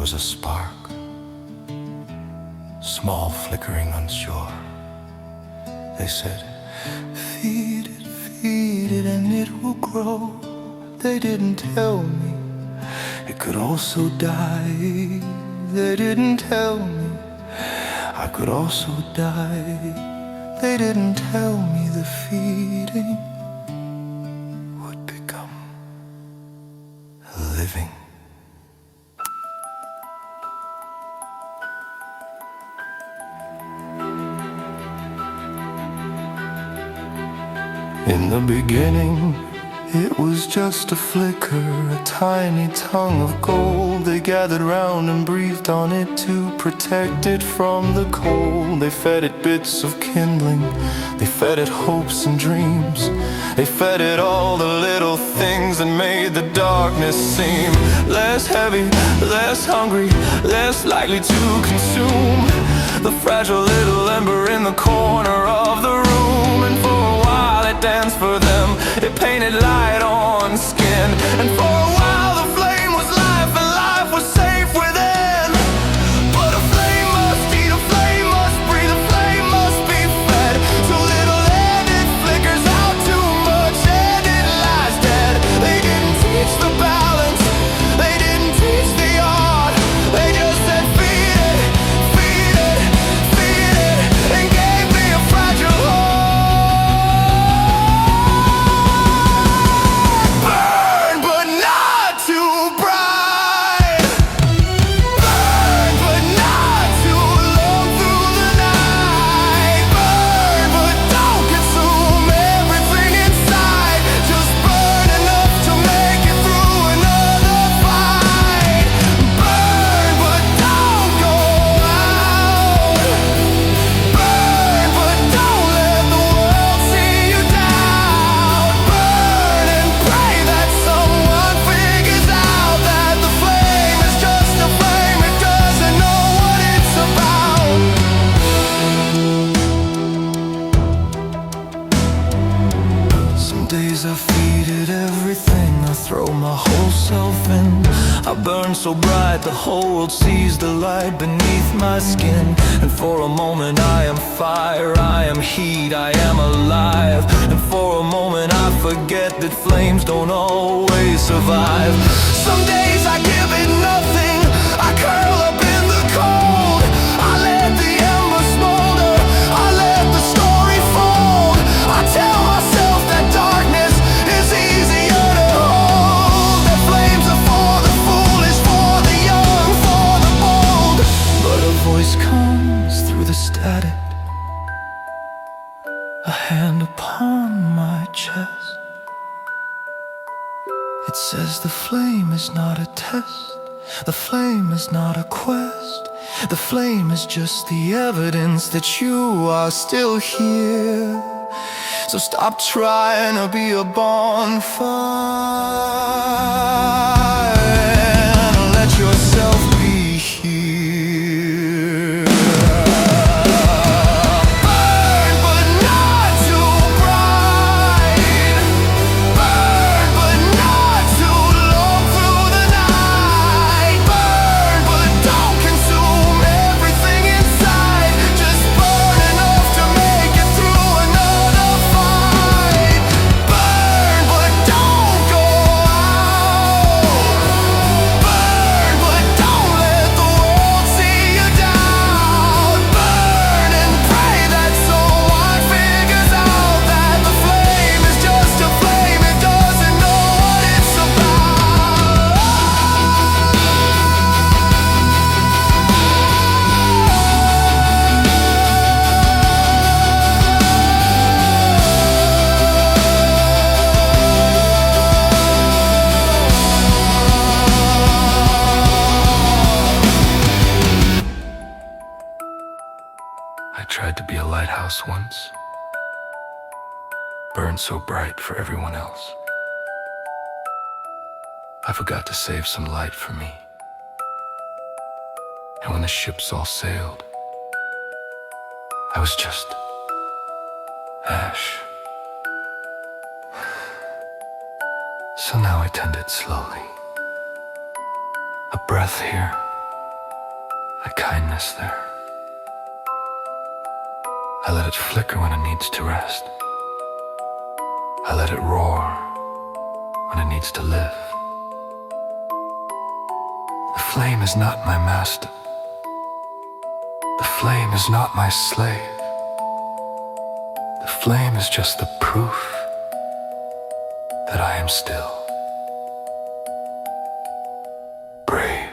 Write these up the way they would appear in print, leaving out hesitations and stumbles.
was a spark, small, flickering, unsure. They said, feed it, and it will grow. They didn't tell me it could also die. They didn't tell me I could also die. They didn't tell me the feeding would become living. In the beginning, it was just a flicker, a tiny tongue of gold. They gathered round and breathed on it to protect it from the cold. They fed it bits of kindling, they fed it hopes and dreams. They fed it all the little things that made the darkness seem less heavy, less hungry, less likely to consume the fragile little ember in the corner of the room. And for a while it danced for them, it painted light on skin. And for a while the flame was life, and life was safe within. But a flame must eat, a flame must breathe, a flame must be fed. Too little and it flickers out, too much and it lies dead. They didn't teach the balance, they didn't teach the art. They just said feed it, feed it, feed it, and gave me a fragile heart. I feed it everything, I throw my whole self in. I burn so bright the whole world sees the light beneath my skin. And for a moment I am fire, I am heat, I am alive. And for a moment I forget that flames don't always survive. Some days I give it nothing, I curl up in the cold. I let the embers smolder, I let the story fold. I tell myself that darkness is easier to hold, that flames are for the foolish, for the young, for the bold. But a voice comes through the static, a hand upon my chest. It says the flame is not a test, the flame is not a quest. The flame is just the evidence that you are still here. So stop trying to be a bonfire and let yourself be here. Burn but not too bright, burn but not too long through the night. Burn but don't consume everything inside, just burn enough to make it through another fight. Burn but don't go out, burn but don't let the world see you down. Burn and pray that someone figures out that the flame is just a flame, it doesn't know what it's about. I tried to be a lighthouse once, burned so bright for everyone else. I forgot to save some light for me. And when the ships all sailed, I was just ash. So now I tend it slowly. A breath here, a kindness there. I let it flicker when it needs to rest. I let it roar when it needs to live. The flame is not my master. The flame is not my slave. The flame is just the proof that I am still brave.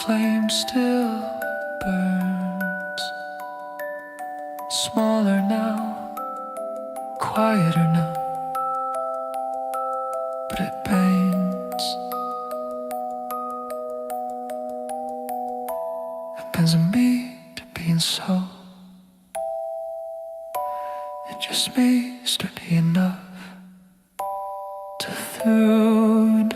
Flame still burns, smaller now, quieter now, but it pains. It pains me to being so. It just me steady enough to through and